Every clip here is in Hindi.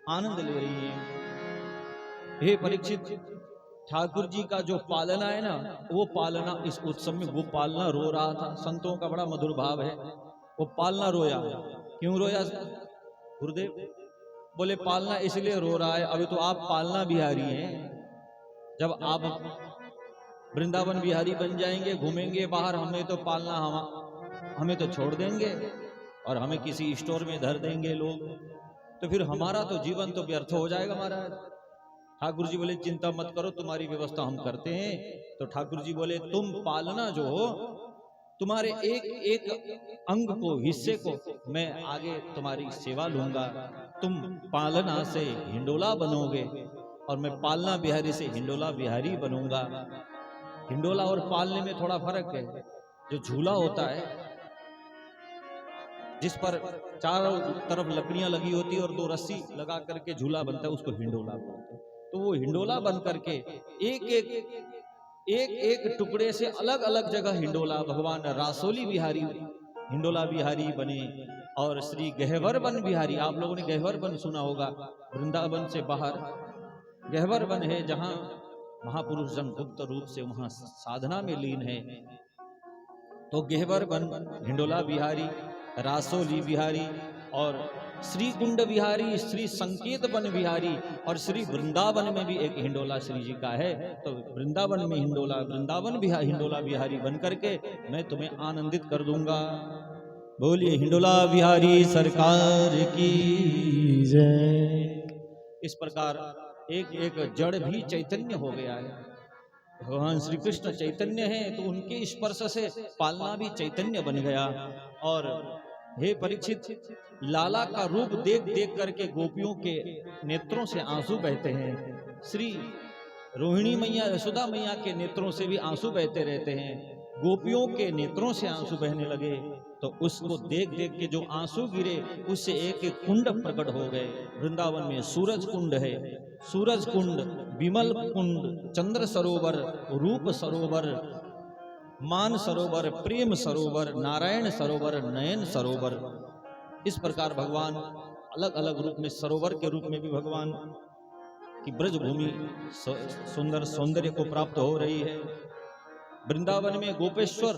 आनंद ले रही हैं। हे परीक्षित, ठाकुर जी का जो पालना है ना, वो पालना इस उत्सव में वो पालना रो रहा था। संतों का बड़ा मधुर भाव है। वो पालना रोया। क्यों रोया गुरुदेव? बोले पालना इसलिए रो रहा है, अभी तो आप पालना बिहारी हैं। जब आप वृंदावन बिहारी बन जाएंगे, घूमेंगे बाहर, हमें तो पालना हमें तो छोड़ देंगे और हमें किसी स्टोर में धर देंगे लोग, तो फिर हमारा तो जीवन तो व्यर्थ हो जाएगा महाराज। ठाकुर जी बोले चिंता मत करो, तुम्हारी व्यवस्था हम करते हैं। तो ठाकुर जी बोले तुम पालना जो हो, तुम्हारे एक एक अंग को, हिस्से को मैं आगे तुम्हारी सेवा लूंगा। तुम पालना से हिंडोला बनोगे और मैं पालना बिहारी से हिंडोला बिहारी बनूंगा। हिंडोला और पालने में थोड़ा फर्क है। जो झूला होता है जिस पर चारों तरफ लकड़ियां लगी होती है और दो रस्सी लगा करके झूला बनता है, उसको हिंडोला बोलते हैं। तो वो हिंडोला बन करके एक एक टुकड़े से अलग अलग जगह हिंडोला, भगवान रासोली बिहारी हिंडोला बिहारी बने। और श्री गहवर बन बिहारी, आप लोगों ने गहवर बन सुना होगा, वृंदावन से बाहर गहवर बन है, जहां महापुरुष जन गुप्त रूप से वहां साधना में लीन है। तो गहवर बन हिंडोला बिहारी, रासोली बिहारी और श्री कुंड बिहारी, श्री संकेत बन बिहारी और श्री वृंदावन में भी एक हिंडोला श्री जी का है। तो वृंदावन में हिंडोला, वृंदावन बिहारी, हिंडोला बिहारी बन करके मैं तुम्हें आनंदित कर दूंगा। बोलिए हिंडोला बिहारी सरकार की जय। इस प्रकार एक एक जड़ भी चैतन्य हो गया है। भगवान श्री कृष्ण चैतन्य है, तो उनके स्पर्श से पालना भी चैतन्य बन गया। और हे परीक्षित, लाला का रूप देख देख करके गोपियों के नेत्रों से आंसू बहते हैं। श्री रोहिणी मैया, यशोदा मैया के नेत्रों से भी आंसू बहते रहते हैं। गोपियों के नेत्रों से आंसू बहने लगे, तो उसको देख देख के जो आंसू गिरे, उससे एक एक कुंड प्रकट हो गए। वृंदावन में सूरज कुंड है, सूरज कुंड, विमल कुंड, चंद्र सरोवर, रूप सरोवर, मान सरोवर, प्रेम सरोवर, नारायण सरोवर, नयन सरोवर। इस प्रकार भगवान अलग अलग रूप में, सरोवर के रूप में भी भगवान की ब्रज भूमि सुंदर सौंदर्य को प्राप्त हो रही है। वृंदावन में गोपेश्वर,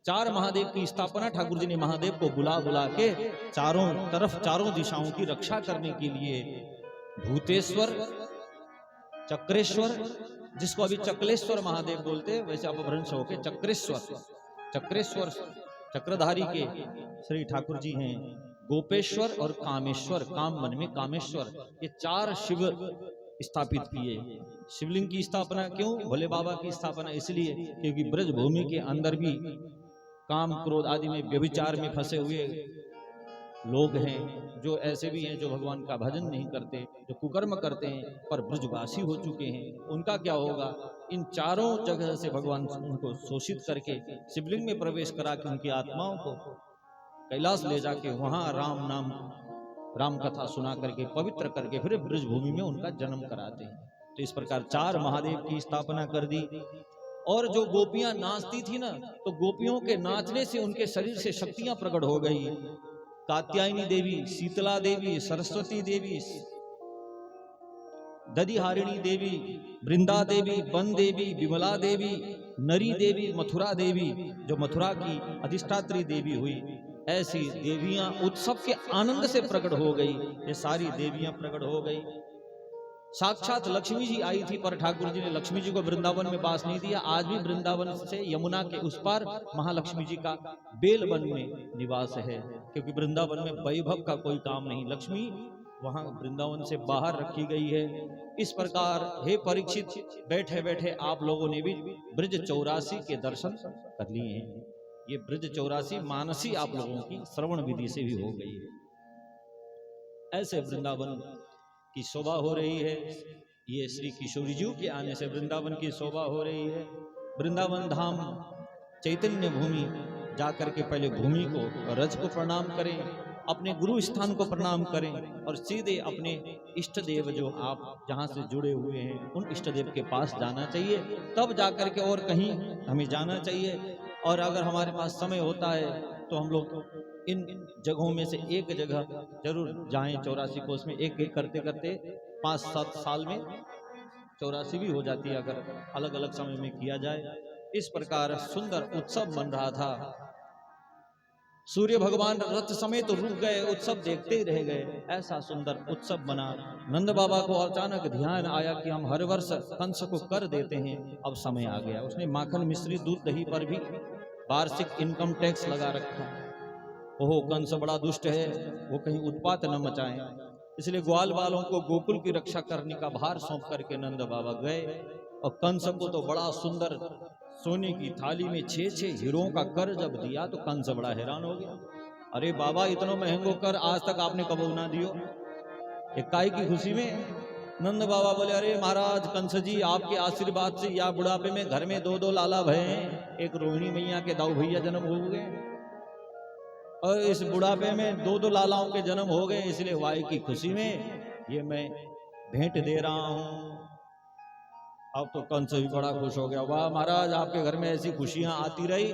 4 महादेव की स्थापना ठाकुर जी ने महादेव को बुला बुला के चारों तरफ, चारों दिशाओं की रक्षा करने के लिए भूतेश्वर, चक्रेश्वर, जिसको अभी चक्लेश्वर महादेव बोलते हैं, वैसे अपभ्रंश होके चक्रेश्वर, चक्रेश्वर चक्रधारी के श्री ठाकुर जी हैं। गोपेश्वर और कामेश्वर, काम मन में कामेश्वर, ये 4 शिव स्थापित किए। शिवलिंग की स्थापना क्यों? भोले बाबा की स्थापना इसलिए क्योंकि ब्रज भूमि के अंदर भी काम क्रोध आदि में, व्यभिचार में फंसे हुए लोग हैं, जो ऐसे भी हैं जो भगवान का भजन नहीं करते, जो कुकर्म करते हैं, पर ब्रजवासी हो चुके हैं। उनका क्या होगा? इन चारों जगह से भगवान उनको शोषित करके शिवलिंग में प्रवेश करा के उनकी आत्माओं को कैलाश ले जाके वहां राम नाम, राम कथा सुना करके, पवित्र करके फिर ब्रज भूमि में उनका जन्म कराते हैं। तो इस प्रकार 4 महादेव की स्थापना कर दी। और जो गोपियां नाचती थी ना, तो गोपियों के नाचने से उनके शरीर से शक्तियां प्रकट हो गई। कात्यायनी देवी, शीतला देवी, सरस्वती देवी, दधिहारिणी देवी, वृंदा देवी, वन देवी, विमला देवी, नरी देवी, मथुरा देवी, जो मथुरा की अधिष्ठात्री देवी हुई, ऐसी देवियां उत्सव के आनंद से प्रकट हो गई। ये सारी देवियां प्रकट हो गई। साक्षात लक्ष्मी जी आई थी, पर ठाकुर जी ने लक्ष्मी जी को वृंदावन में वास नहीं दिया। आज भी वृंदावन से यमुना के उस पार महालक्ष्मी जी का बेलवन में निवास है, क्योंकि वृंदावन में वैभव का कोई काम नहीं, लक्ष्मी वहां वृंदावन से बाहर रखी गई है। इस प्रकार हे परीक्षित, बैठे बैठे आप लोगों ने भी ब्रज 84 के दर्शन कर लिए हैं। ये ब्रज 84 मानसी आप लोगों की श्रवण विधि से भी हो गई है। ऐसे वृंदावन की शोभा हो रही है। ये श्री किशोरी जी के आने से वृंदावन की शोभा हो रही है। वृंदावन धाम चैतन्य भूमि जाकर के पहले भूमि को, रज को प्रणाम करें, अपने गुरु स्थान को प्रणाम करें और सीधे अपने इष्ट देव जो आप जहाँ से जुड़े हुए हैं उन इष्ट देव के पास जाना चाहिए, तब जाकर के और कहीं हमें जाना चाहिए। और अगर हमारे पास समय होता है तो हम लोग इन जगहों में से एक जगह जरूर जाएं 84 कोस में। एक एक करते करते 5-7 साल में 84 भी हो जाती है अगर अलग अलग समय में किया जाए। इस प्रकार सुंदर उत्सव बन रहा था। सूर्य भगवान रथ समेत रुक गए, उत्सव देखते ही रह गए। ऐसा सुंदर उत्सव बना। नंद बाबा को अचानक ध्यान आया कि हम हर वर्ष कंस को कर देते हैं, अब समय आ गया। उसने माखन मिश्री दूध दही पर भी वार्षिक इनकम टैक्स लगा रखा। ओहो, कंस बड़ा दुष्ट है, वो कहीं उत्पात न मचाएं, इसलिए ग्वाल वालों को गोकुल की रक्षा करने का भार सौंप करके नंद बाबा गए। और कंस को तो बड़ा सुंदर सोने की थाली में 6-6 हीरों का कर जब दिया तो कंस बड़ा हैरान हो गया। अरे बाबा, इतना महंगो कर आज तक आपने कबू ना दियो। एक काय की खुशी में नंद बाबा बोले, अरे महाराज कंस जी, आपके आशीर्वाद से या बुढ़ापे में घर में 2-2 लाला भय, एक रोहिणी मैया के दाऊ भैया जन्म हो गए, और इस बुढ़ापे में 2-2 लालाओं के जन्म हो गए, इसलिए वाई की खुशी में ये मैं भेंट दे रहा हूं। अब तो कंस भी बड़ा खुश हो गया। वाह महाराज, आपके घर में ऐसी खुशियां आती रही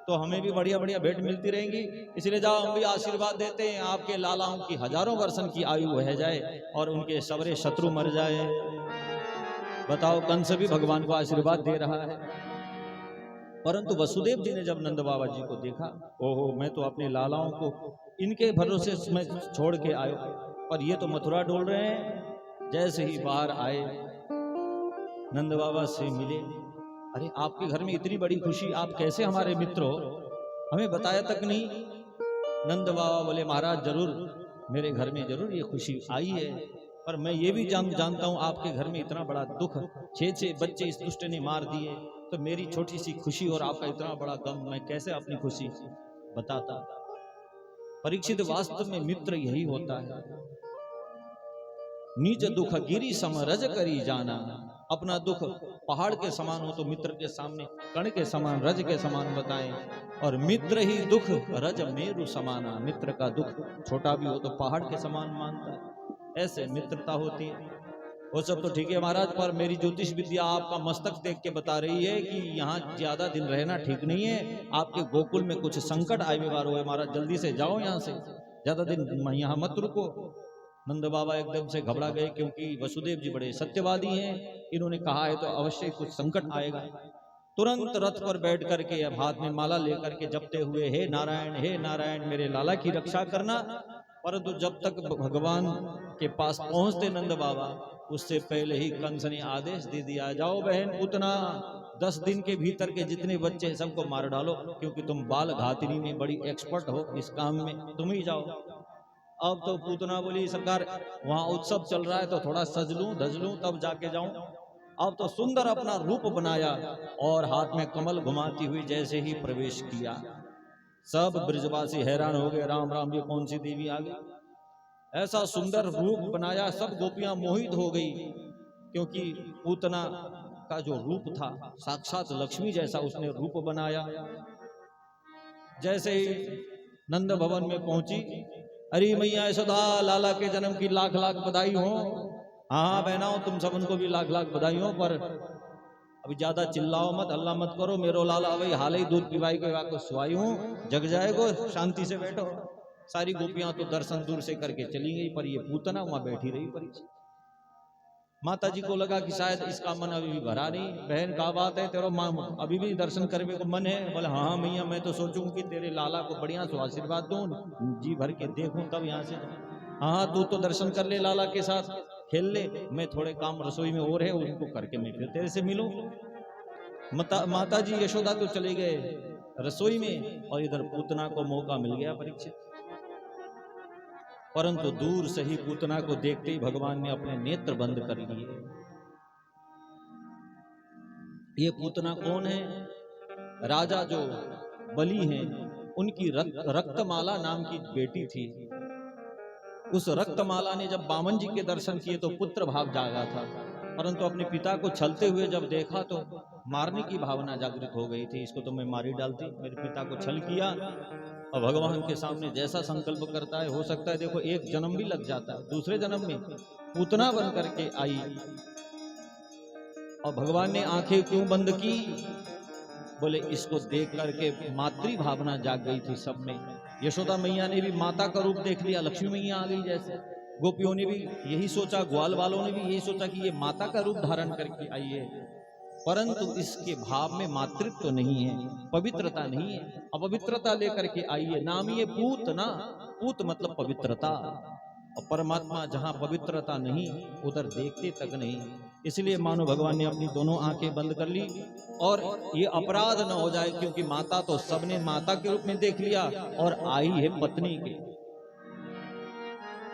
तो हमें भी बढ़िया बढ़िया भेंट मिलती रहेंगी, इसलिए जाओ हम भी आशीर्वाद देते हैं, आपके लालाओं की हजारों वर्षन की आयु बह जाए और उनके सबरे शत्रु मर जाए। बताओ, कंस भी भगवान को आशीर्वाद दे रहा है। परंतु वसुदेव जी ने जब नंद बाबा जी को देखा, ओहो, मैं तो अपने लालाओं को इनके भरोसे मैं छोड़ के आयो, पर ये तो मथुरा डोल रहे हैं। जैसे ही बाहर आए, नंद बाबा से मिले। अरे आपके घर में इतनी बड़ी खुशी, आप कैसे हमारे मित्र हो, हमें बताया तक नहीं। नंद बाबा बोले, महाराज जरूर मेरे घर में जरूर ये खुशी आई है, पर मैं ये भी जानता हूँ आपके घर में इतना बड़ा दुख, 6-6 बच्चे इस दुष्ट ने मार दिए, तो मेरी छोटी सी खुशी और आपका इतना बड़ा गम, मैं कैसे अपनी खुशी बताता। परीक्षित, वास्तव में मित्र यही होता है। नीच दुख गिरी सम रज करी जाना। अपना दुख पहाड़ के समान हो तो मित्र के सामने कण के समान, रज के समान बताएं, और मित्र ही दुख रज मेरु समाना। मित्र का दुख छोटा भी हो तो पहाड़ के समान मानता है, ऐसे मित्रता होती है। वो सब तो ठीक है महाराज, पर मेरी ज्योतिष विद्या आपका मस्तक देख के बता रही है कि यहाँ ज्यादा दिन रहना ठीक नहीं है। आपके गोकुल में कुछ संकट आए व्यवहार हुए महाराज, जल्दी से जाओ यहाँ से, ज्यादा दिन यहाँ मत रुको। नंद बाबा एकदम से घबरा गए, क्योंकि वसुदेव जी बड़े सत्यवादी हैं, इन्होंने कहा है तो अवश्य कुछ संकट आएगा। तुरंत रथ पर बैठ करके, अब हाथ में माला लेकर के जपते हुए, हे नारायण मेरे लाला की रक्षा करना। परंतु जब तक भगवान के पास पहुंचते नंद बाबा, उससे पहले ही कंस ने आदेश दे दिया, जाओ बहन पूतना, 10 दिन के भीतर के जितने बच्चे हैं सबको मार डालो, क्योंकि तुम बाल घातनी में बड़ी एक्सपर्ट हो, इस काम में तुम ही जाओ। अब तो पूतना बोली, सरकार वहां उत्सव चल रहा है तो थोड़ा सज लूं धज लूं तब जाके जाऊं। अब तो सुंदर अपना रूप बनाया और हाथ में कमल घुमाती हुई जैसे ही प्रवेश किया, सब ब्रजवासी हैरान हो गए, राम राम, ये कौन सी देवी आ गई। ऐसा सुंदर रूप बनाया, सब गोपियां मोहित हो गई, क्योंकि पूतना का जो रूप था साक्षात लक्ष्मी जैसा उसने रूप बनाया। जैसे ही नंद भवन में पहुंची, अरे मैया यशोदा, लाला के जन्म की लाख लाख बधाई हो। हाँ बहनाओं, तुम सब उनको भी लाख लाख बधाई हो, पर अभी ज्यादा चिल्लाओ मत, हल्ला मत करो, मेरो लाला भाई हाल ही दूध पिवाई के वाको सुवाई हूँ, जग जाएगो, शांति से बैठो। सारी गोपियां तो दर्शन दूर से करके चली गई, पर ये पूतना वहां बैठी रही परीक्षित। माता जी को लगा कि शायद इसका मन अभी भी भरा नहीं। बहन का बात है, तेरा माँ अभी भी दर्शन करने को मन है? बोले हाँ मैया, मैं तो सोचूं कि तेरे लाला को बढ़िया सो आशीर्वाद दूं, जी भर के देखूं तब यहाँ से। हाँ तू तो दर्शन कर ले, लाला के साथ खेल ले, मैं थोड़े काम रसोई में और है उनको करके मैं फिर तेरे से मिलूं। माता जी यशोदा तो चले गए रसोई में, और इधर पूतना को मौका मिल गया परीक्षित। परंतु दूर से ही पूतना को देखते ही भगवान ने अपने नेत्र बंद कर लिए। ये पूतना कौन है? राजा जो बलि हैं उनकी रक्तमाला नाम की बेटी थी। उस रक्तमाला ने जब बामन जी के दर्शन किए तो पुत्र भाव जागा था, परंतु अपने पिता को छलते हुए जब देखा तो मारने की भावना जागृत हो गई थी। इसको तो मैं मार ही डालती, मेरे पिता को छल किया। और भगवान के सामने जैसा संकल्प करता है, हो सकता है देखो एक जन्म भी लग जाता है, दूसरे जन्म में पूतना बन करके आई। और भगवान ने आंखें क्यों बंद की? बोले इसको देख करके मातृ भावना जाग गई थी सब में, यशोदा मैया ने भी माता का रूप देख लिया, लक्ष्मी मैया आ गई जैसे। गोपियों ने भी यही सोचा, ग्वाल वालों ने भी यही सोचा कि ये माता का रूप धारण करके आई है, परंतु इसके भाव में मातृत्व तो नहीं है, पवित्रता नहीं है। अपवित्रता लेकर के आई है। नाम ये पूत ना, पूत मतलब पवित्रता, और परमात्मा जहां पवित्रता नहीं उधर देखते तक नहीं। इसलिए मानो भगवान ने अपनी दोनों आंखें बंद कर ली, और ये अपराध न हो जाए, क्योंकि माता तो सबने माता के रूप में देख लिया, और आई है पत्नी के।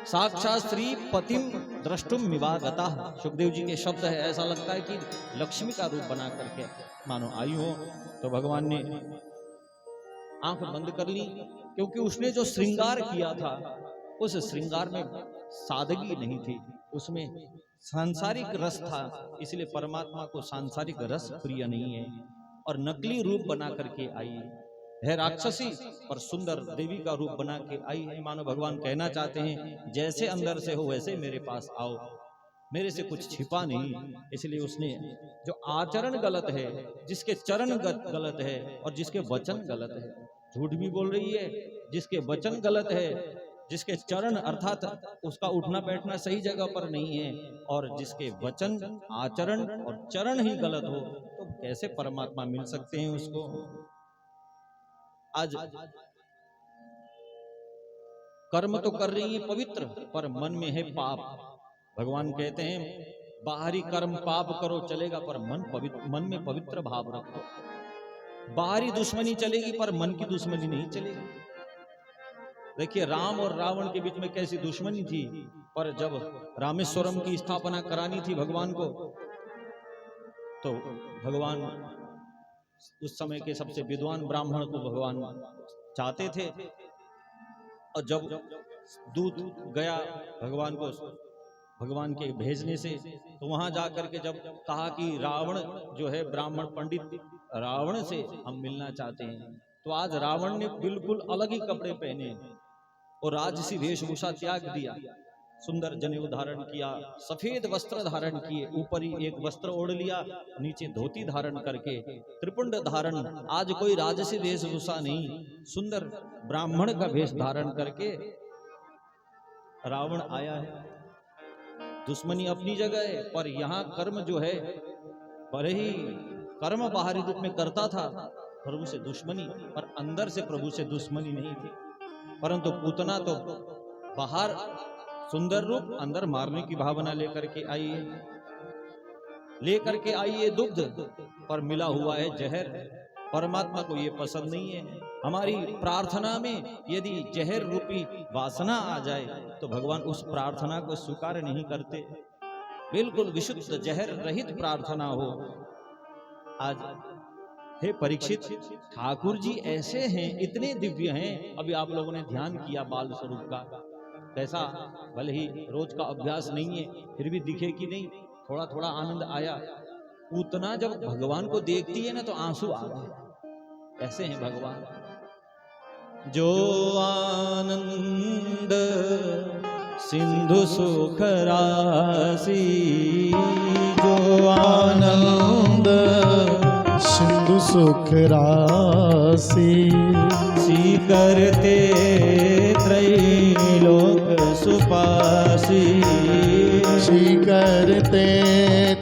साक्षात श्री पतिम द्रष्टुम विवागता, सुखदेव जी के शब्द है। ऐसा लगता है कि लक्ष्मी का रूप बना करके मानो आई हो। तो भगवान ने आंख बंद कर ली, क्योंकि उसने जो श्रृंगार किया था उस श्रृंगार में सादगी नहीं थी, उसमें सांसारिक रस था। इसलिए परमात्मा को सांसारिक रस प्रिय नहीं है, और नकली रूप बना करके आई है राक्षसी, पर सुंदर देवी का रूप बना के आई है। मानो भगवान कहना चाहते हैं जैसे अंदर से हो वैसे मेरे पास आओ, मेरे से कुछ छिपा नहीं। इसलिए उसने जो आचरण गलत है, जिसके चरण गलत है और जिसके वचन गलत है, झूठ भी बोल रही है, जिसके वचन गलत है, जिसके चरण अर्थात उसका उठना बैठना सही जगह पर नहीं है, और जिसके वचन आचरण और चरण ही गलत हो, तो कैसे परमात्मा मिल सकते हैं उसको। आज कर्म तो कर रही है पवित्र, पर मन में है पाप। भगवान कहते हैं बाहरी कर्म पाप करो चलेगा, पर मन में पवित्र भाव रखो। बाहरी दुश्मनी चलेगी पर मन की दुश्मनी नहीं चलेगी। देखिए राम और रावण के बीच में कैसी दुश्मनी थी, पर जब रामेश्वरम की स्थापना करानी थी भगवान को, तो भगवान उस समय के सबसे विद्वान ब्राह्मण को भगवान चाहते थे, और जब दूत गया भगवान को भगवान के भेजने से, तो वहां जाकर के जब कहा कि रावण जो है ब्राह्मण पंडित, रावण से हम मिलना चाहते हैं, तो आज रावण ने बिल्कुल अलग ही कपड़े पहने और राजसी वेशभूषा त्याग दिया, सुंदर जनेऊ धारण किया, सफेद वस्त्र धारण किए, ऊपर ही एक वस्त्र ओढ़ लिया, नीचे धोती धारण करके त्रिपुंड धारण। आज कोई राजसी वेशभूषा नहीं, सुंदर ब्राह्मण का वेश धारण करके रावण आया है। दुश्मनी अपनी जगह है, पर यहाँ कर्म जो है, बड़े ही कर्म बाहरी रूप में करता था प्रभु से दुश्मनी, पर अंदर से प्रभु से दुश्मनी नहीं थी। परंतु पूतना तो बाहर सुंदर रूप, अंदर मारने की भावना लेकर के आई है दुग्ध, पर मिला हुआ है जहर। परमात्मा को ये पसंद नहीं है। हमारी प्रार्थना में यदि जहर रूपी वासना आ जाए तो भगवान उस प्रार्थना को स्वीकार नहीं करते। बिल्कुल विशुद्ध जहर रहित प्रार्थना हो। आज हे परीक्षित, ठाकुर जी ऐसे हैं, इतने दिव्य हैं। अभी आप लोगों ने ध्यान किया बाल स्वरूप का, कैसा, भले ही रोज का अभ्यास नहीं है फिर भी दिखे कि नहीं, थोड़ा थोड़ा आनंद आया। उतना जब भगवान को देखती है ना तो आंसू आ गए। ऐसे हैं भगवान। जो आनंद सिंधु सुख राशि, जो आनंद सिंधु सुख राशि, सी करते त्रैलोक सुपासी, सी करते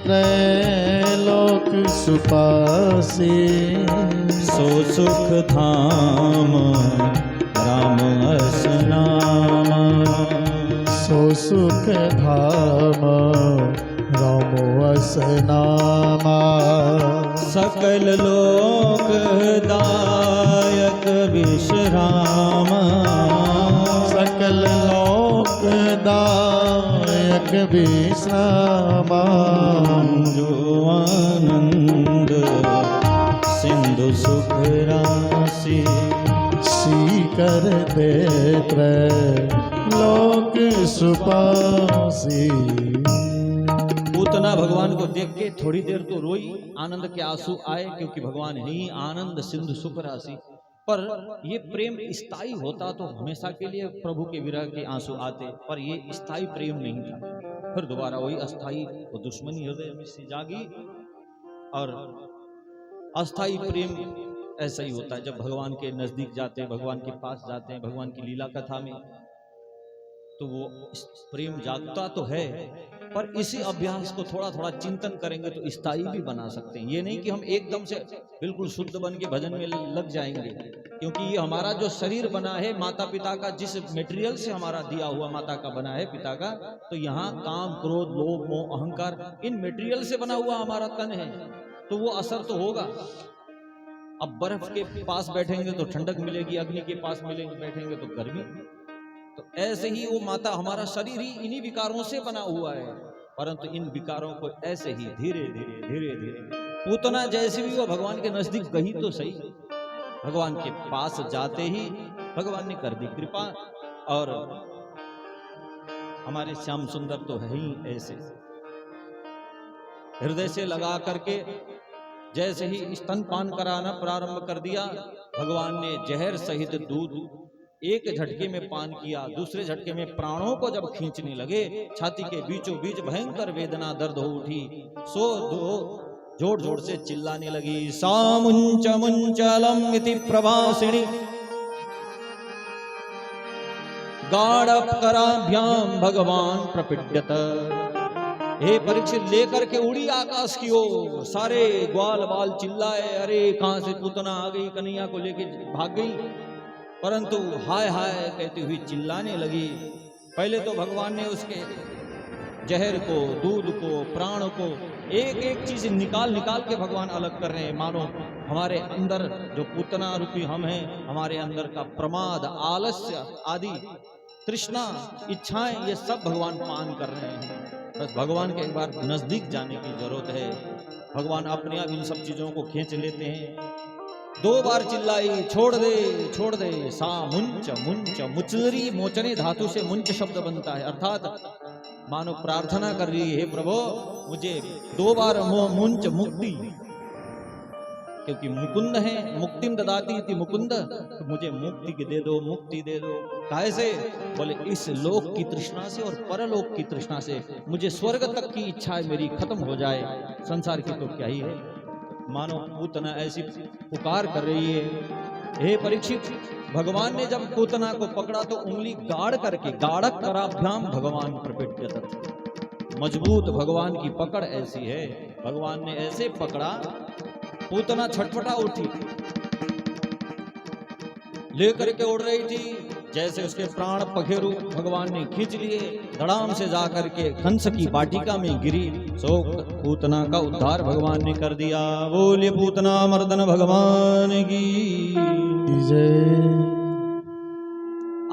त्रैलोक सुपासी। सो सुख धाम राम अस नाम, सो सुख धाम राम अस नामा। सकल लोक दायक विश्राम, सकल लोक दायक विश्राम। जो आनंद सिंधु सुख राशि, सी कर दे त्रैलोक सुपासी। पूतना भगवान को देख के थोड़ी देर तो रोई, आनंद के आंसू आए, क्योंकि भगवान ही आनंद सिंधु सुख राशि। पर ये प्रेम स्थायी होता तो हमेशा के लिए प्रभु के विरह के आंसू आते, पर ये स्थायी प्रेम नहीं था। फिर दोबारा वही अस्थाई वो दुश्मनी हृदय में से जागी, और अस्थाई प्रेम ऐसा ही होता है जब भगवान के नजदीक जाते हैं, भगवान के पास जाते हैं, भगवान की लीला कथा में, तो वो प्रेम जागता तो है, पर इसी अभ्यास को थोड़ा थोड़ा चिंतन करेंगे तो स्थायी भी बना सकते हैं। ये नहीं कि हम एकदम से बिल्कुल शुद्ध बन के भजन में लग जाएंगे, क्योंकि ये हमारा जो शरीर बना है माता पिता का, जिस मटेरियल से हमारा दिया हुआ माता का बना है, पिता का, तो यहाँ काम क्रोध लोभ मोह अहंकार इन मटेरियल से बना हुआ हमारा तन है, तो वो असर तो होगा। अब बर्फ के पास बैठेंगे तो ठंडक मिलेगी, अग्नि के पास बैठेंगे तो गर्मी। तो ऐसे ही वो माता, हमारा शरीर ही इन्हीं विकारों से बना हुआ है, परंतु इन विकारों को ऐसे ही धीरे धीरे धीरे धीरे, पूतना जैसे भी वो भगवान के नजदीक गई तो सही, भगवान के पास जाते ही भगवान ने कर दी कृपा। और हमारे श्याम सुंदर तो है ही ऐसे, हृदय से लगा करके जैसे ही स्तनपान कराना प्रारंभ कर दिया, भगवान ने जहर सहित दूध एक झटके में पान किया, दूसरे झटके में प्राणों को जब खींचने लगे, छाती के बीचों बीच भयंकर वेदना दर्द हो उठी, सो दो जोर जोर से चिल्लाने लगी, सा मुंच मुंचलम इति प्रभासिणी गाढ़कराभ्याम भगवान प्रपीड्यत। हे परीक्षित, लेकर के उड़ी आकाश की ओर, सारे ग्वाल बाल चिल्लाए, अरे कहां से पूतना आ गई, कन्हैया को लेके भाग गई, परंतु हाय हाय कहती हुई चिल्लाने लगी। पहले तो भगवान ने उसके जहर को, दूध को, प्राण को, एक एक चीज निकाल निकाल के भगवान अलग कर रहे हैं, मानो हमारे अंदर जो पूतना रूपी हम हैं, हमारे अंदर का प्रमाद, आलस्य आदि तृष्णा, इच्छाएं, ये सब भगवान पान कर रहे हैं। बस भगवान के एक बार नजदीक जाने की जरूरत है, भगवान अपने आप इन सब चीजों को खींच लेते हैं। 2 बार चिल्लाई, छोड़ दे, सा मुंच मुंच, मुचलरी मोचने धातु से मुंच शब्द बनता है, अर्थात मानो प्रार्थना कर रही है, हे प्रभु मुझे 2 बार मुंच मुक्ति, क्योंकि मुकुंद है, मुक्तिम ददाति इति मुकुंद, तो मुझे मुक्ति दे दो, मुक्ति दे दो। काहे से? बोले इस लोक की तृष्णा से और परलोक की तृष्णा से, मुझे स्वर्ग तक की इच्छा मेरी खत्म हो जाए, संसार की तो क्या ही है। मानो पूतना ऐसी पुकार कर रही है। हे परीक्षित, भगवान ने जब पूतना को पकड़ा तो उंगली गाड़ करके, गाढ़क कराभ्याम भगवान प्रपीड्यत, मजबूत भगवान की पकड़ ऐसी है, भगवान ने ऐसे पकड़ा, पूतना छटपटा उठी, लेकर के उड़ रही थी, जैसे उसके प्राण पखेरु भगवान ने खींच लिए, धड़ाम से जाकर के कंस की वाटिका में गिरी, सो पूतना का उद्धार भगवान ने कर दिया। बोलिए पूतना मर्दन भगवान की जय।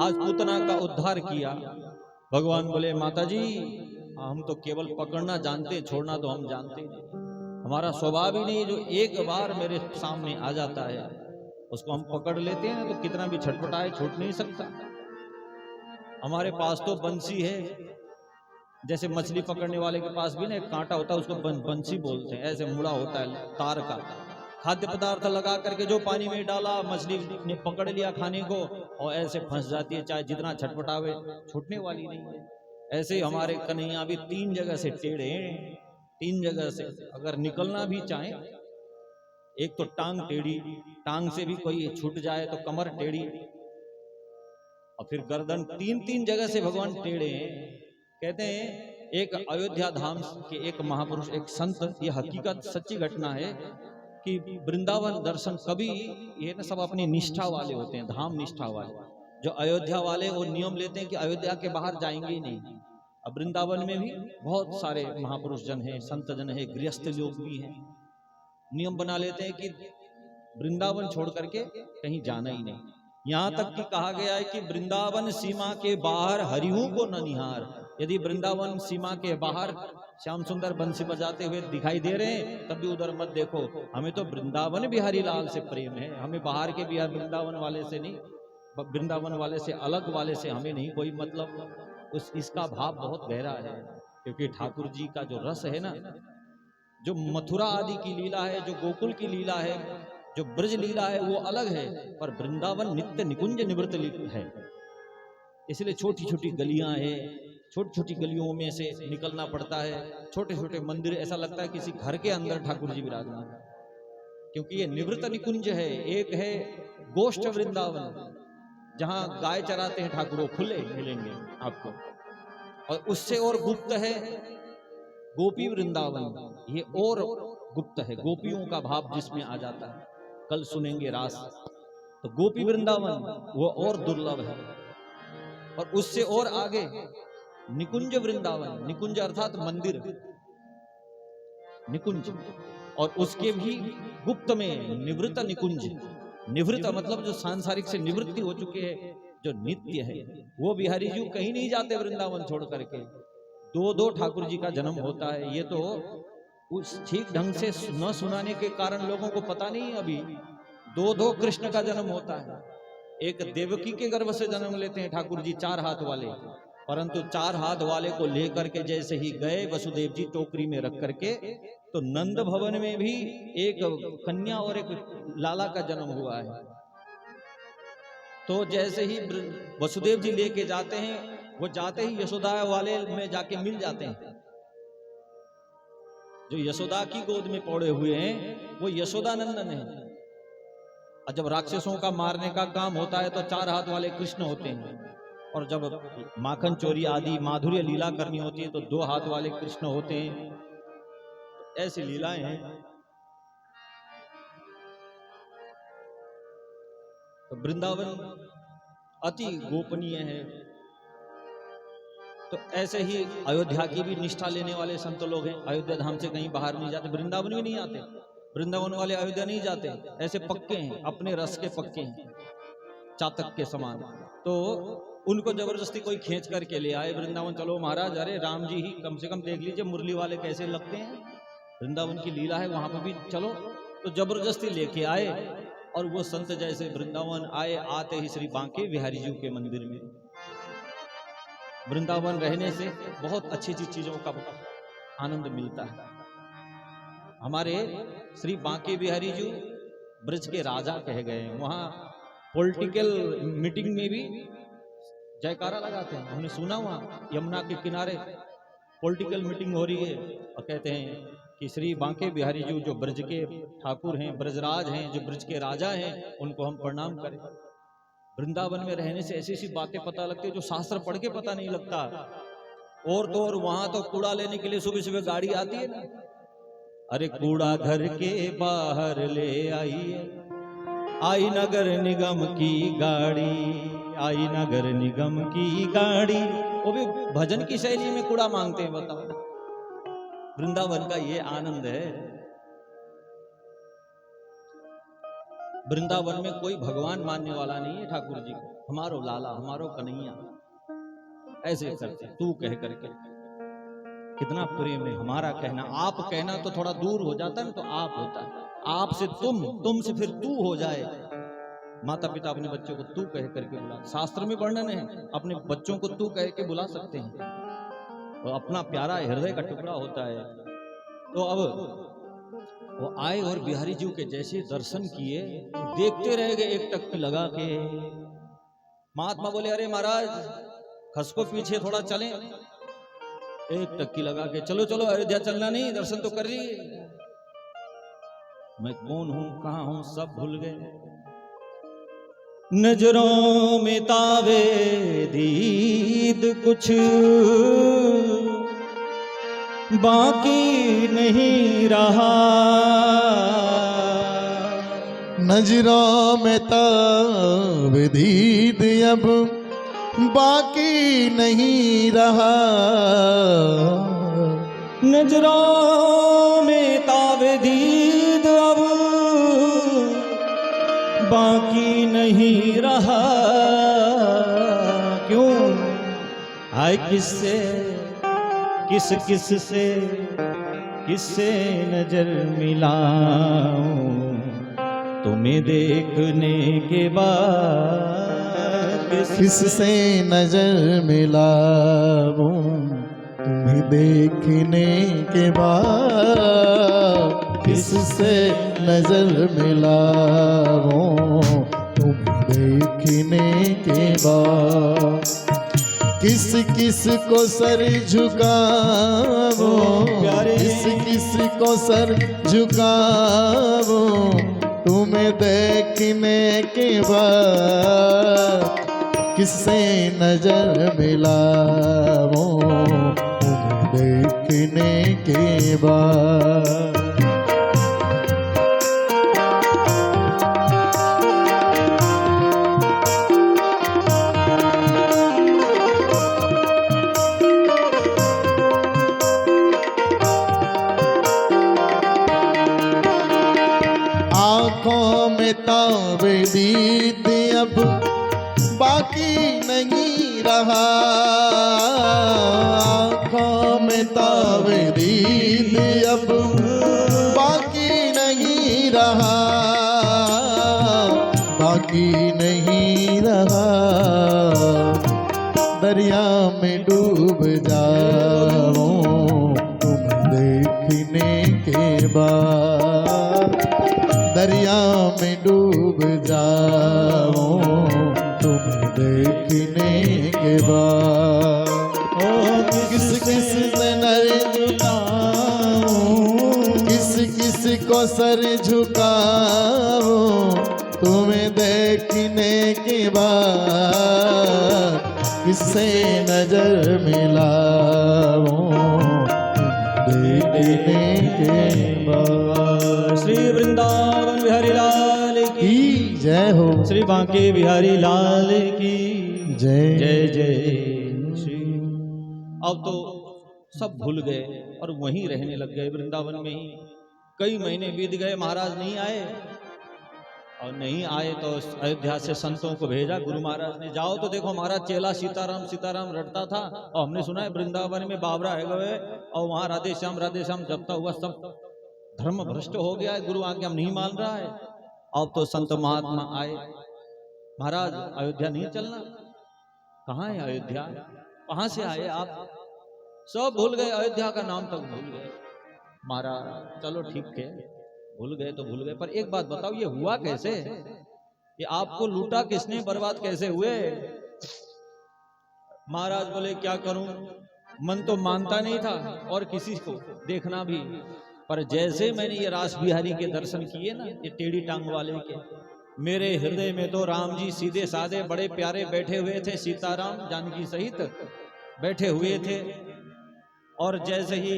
आज पूतना का उद्धार किया। भगवान बोले, माता जी हम तो केवल पकड़ना जानते, छोड़ना तो हम जानते नहीं, हमारा स्वभाव ही नहीं, जो एक बार मेरे सामने आ जाता है उसको हम पकड़ लेते हैं तो कितना भी छटपटाए छूट नहीं सकता। हमारे पास तो बंसी है, जैसे मछली पकड़ने वाले के पास भी ना एक कांटा होता है, उसको बंसी बोलते हैं, ऐसे मुड़ा होता है तार का, खाद्य पदार्थ लगा करके जो पानी में डाला, मछली ने पकड़ लिया खाने को और ऐसे फंस जाती है, चाहे जितना छटपटावे छूटने वाली नहीं है। ऐसे ही हमारे कन्हैया भी 3 जगह से टेढ़े, 3 जगह से अगर निकलना भी चाहे, एक तो टांग टेढ़ी, टांग से भी कोई छूट जाए तो कमर टेढ़ी, और फिर गर्दन, 3 जगह से भगवान टेढ़े हैं। कहते हैं एक अयोध्या धाम के एक महापुरुष, एक संत, ये हकीकत सच्ची घटना है कि वृंदावन दर्शन कभी, ये ना सब अपनी निष्ठा वाले होते हैं, धाम निष्ठा वाले, जो अयोध्या वाले वो नियम लेते हैं कि अयोध्या के बाहर जाएंगे ही नहीं। अब वृंदावन में भी बहुत सारे महापुरुष जन हैं, संत जन है, गृहस्थ लोग भी हैं, नियम बना लेते हैं कि वृंदावन छोड़ करके कहीं जाना ही नहीं। यहाँ तक कि कहा गया है कि वृंदावन सीमा के बाहर हरिहू को न निहार। यदि वृंदावन सीमा के बाहर श्याम सुंदर बंसी बजाते हुए दिखाई दे रहे हैं तब भी उधर मत देखो, हमें तो वृंदावन बिहारी लाल से प्रेम है, हमें बाहर के बिहार वृंदावन वाले से नहीं, वृंदावन वाले से अलग वाले से हमें नहीं कोई मतलब। इसका भाव बहुत गहरा है, क्योंकि ठाकुर जी का जो रस है ना, जो मथुरा आदि की लीला है, जो गोकुल की लीला है, जो ब्रज लीला है, वो अलग है, पर वृंदावन नित्य निकुंज निवृत्त है। इसलिए छोटी छोटी गलियां हैं, छोटी छोटी गलियों में से निकलना पड़ता है, छोटे छोटे मंदिर, ऐसा लगता है किसी घर के अंदर ठाकुर जी विराजमान। क्योंकि ये निवृत्त निकुंज है। एक है गोष्ठ वृंदावन, जहां गाय चराते हैं ठाकुर, वो खुले मिलेंगे आपको, और उससे और गुप्त है गोपी वृंदावन, ये और गुप्त है, गोपियों का भाव जिसमें आ जाता है। कल सुनेंगे रास, तो गोपी वृंदावन वो और दुर्लभ है। और उससे और आगे निकुंज वृंदावन, निकुंज अर्थात मंदिर, निकुंज, और उसके भी गुप्त में निवृत्त निकुंज। निवृत्त मतलब जो सांसारिक से निवृत्ति हो चुके हैं, जो नित्य है, वो बिहारी जी कहीं नहीं जाते वृंदावन छोड़ करके। दो दो ठाकुर जी का जन्म होता है, ये तो उस ठीक ढंग से न सुनाने के कारण लोगों को पता नहीं। अभी दो दो कृष्ण का जन्म होता है। एक देवकी के गर्भ से जन्म लेते हैं ठाकुर जी, 4 हाथ वाले, परंतु 4 हाथ वाले को लेकर के जैसे ही गए वसुदेव जी टोकरी में रख करके, तो नंद भवन में भी एक कन्या और एक लाला का जन्म हुआ है। तो जैसे ही वसुदेव जी लेके जाते हैं, वो जाते ही यशोदा वाले में जाके मिल जाते हैं। जो यशोदा की गोद में पड़े हुए हैं वो यशोदा नंदन है। और जब राक्षसों का मारने का काम होता है तो 4 हाथ वाले कृष्ण होते हैं, और जब माखन चोरी आदि माधुर्य लीला करनी होती है तो 2 हाथ वाले कृष्ण होते हैं। ऐसी लीलाएं हैं। तो वृंदावन अति गोपनीय है। तो ऐसे ही अयोध्या की भी निष्ठा लेने वाले संत लोग हैं। अयोध्या धाम से कहीं बाहर नहीं जाते, वृंदावन भी नहीं आते, वृंदावन वाले अयोध्या नहीं जाते, ऐसे पक्के हैं, अपने रस के पक्के हैं, चातक के समान। तो उनको जबरदस्ती कोई खींच करके ले आए वृंदावन, चलो महाराज, अरे राम जी ही कम से कम देख लीजिए मुरली वाले कैसे लगते हैं, वृंदावन की लीला है, वहां पर भी चलो। तो जबरदस्ती लेके आए, और वो संत जैसे वृंदावन आए, आते ही श्री बांके बिहारी जी के मंदिर में। वृंदावन रहने से बहुत अच्छी अच्छी चीजों का आनंद मिलता है। हमारे श्री बांके बिहारी जी ब्रज के राजा कहे गए हैं। वहां पॉलिटिकल मीटिंग में भी जयकारा लगाते हैं। हमने सुना वहां यमुना के किनारे पॉलिटिकल मीटिंग हो रही है, और कहते हैं कि श्री बांके बिहारी जी जो ब्रज के ठाकुर हैं, ब्रजराज हैं, जो ब्रज के राजा हैं, उनको हम प्रणाम करें। वृंदावन में रहने से ऐसी ऐसी बातें पता लगती है जो शास्त्र पढ़ के पता नहीं लगता। और तो और वहां तो कूड़ा लेने के लिए सुबह सुबह गाड़ी आती है ना, अरे कूड़ा घर के बाहर ले आइए, आई नगर निगम की गाड़ी, आई नगर निगम की गाड़ी। वो भी भजन की शैली में कूड़ा मांगते हैं। बताओ, वृंदावन का ये आनंद है। वृंदावन में कोई भगवान मानने वाला नहीं है ठाकुर जी को, हमारो लाला, हमारो कन्हैया, ऐसे करते तू कह करके। कितना प्रेम है। हमारा कहना, आप कहना तो थोड़ा दूर हो जाता है, तो आप होता है, आप से तुम से फिर तू हो जाए। माता पिता अपने बच्चों को तू कह करके बुला, शास्त्र में वर्णन है, अपने बच्चों को तू कह के बुला सकते हैं, तो अपना प्यारा हृदय का टुकड़ा होता है। तो अब वो आए और बिहारी जी के जैसे दर्शन किए, देखते रह गए एक टक्की लगा के। महात्मा बोले, अरे महाराज खसको पीछे थोड़ा चलें। एक टक्की लगा के, चलो चलो अयोध्या चलना नहीं, दर्शन तो कर लिए। मैं कौन हूं, कहां हूं, सब भूल गए। नजरों में तावे दीद कुछ बाकी नहीं रहा, नजरों में तावे दीद अब बाकी नहीं रहा, नजरों में तावे दीद अब बाकी नहीं रहा। क्यों आए किससे, किस किस से, किससे नजर मिलाऊं, तुम्हें देखने के बाद किससे नजर मिलाऊं, तुम्हें देखने के बाद किससे नजर मिलाऊं, तुम्हें देखने के बाद। किस किस को सर झुकावो, प्यारे। किस किस को सर झुकावो, तुम्हें देखने के बाद किससे नजर मिलावो, तुम्हें देखने के बाद। आँखों में ताबदीद अब बाकी नहीं रहा, आँखों में ताबदीद अब बाकी नहीं रहा, बाकी नहीं रहा। दरिया में डूब जाओ तुम देखने के बाद, दरिया में डूब जाओ तुम देखने के बाद। ओ किस किस से नर झुकाओ, किस किस को सर झुकाओ, तुम्हें देखने के बाद किससे नजर मिलाओ, देखने के बाद। श्री वृंदावन बिहारी लाल की जय हो, श्री बांके बिहारी लाल की जय जय जय श्री। अब तो सब भूल गए और वहीं रहने लग गए वृंदावन में ही। कई महीने बीत गए, महाराज नहीं आए, और नहीं आए तो अयोध्या से संतों को भेजा गुरु महाराज ने, जाओ तो देखो हमारा चेला सीताराम सीताराम रटता था, और हमने सुना है वृंदावन में बाबरा है गए और वहां राधे श्याम जपता हुआ सब धर्म भ्रष्ट हो गया है, गुरु आज्ञा नहीं मान रहा है। अब तो संत महात्मा आए, महाराज अयोध्या नहीं चलना। कहाँ है अयोध्या, कहाँ से आए आप? सब भूल गए, अयोध्या का नाम तक भूल गए। महाराज चलो ठीक है, भूल गए तो भूल गए, पर एक बात बताओ, ये हुआ कैसे? ये आपको लूटा किसने, बर्बाद कैसे हुए? महाराज बोले क्या करूं, मन तो मानता नहीं था और किसी को देखना भी, पर जैसे मैंने ये रास बिहारी के दर्शन किए ना, ये टेढ़ी टांग वाले के, मेरे हृदय में तो राम जी सीधे साधे बड़े प्यारे बैठे हुए थे, सीताराम जानकी सहित बैठे हुए थे। और जैसे ही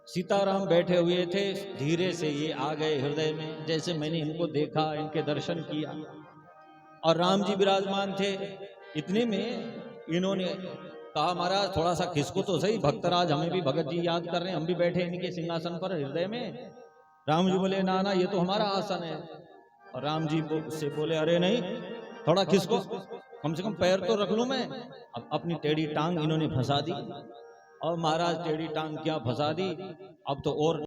सीताराम बैठे हुए थे, धीरे से ये आ गए हृदय में, जैसे मैंने इनको देखा, इनके दर्शन किया, और राम जी विराजमान थे। इतने में इन्होंने कहा महाराज थोड़ा सा खिसको तो सही, भक्तराज हमें भी भगत जी याद कर रहे हैं, हम भी बैठे इनके सिंहासन पर हृदय में। राम जी बोले ना ना ये तो हमारा आसन है, और राम जी से बोले अरे नहीं थोड़ा खिसको, कम से कम पैर तो रख लूं मैं। अब अपनी टेढ़ी टांग इन्होंने फंसा दी, और महाराज टेढ़ी टांग क्या फंसा दी, अब तो और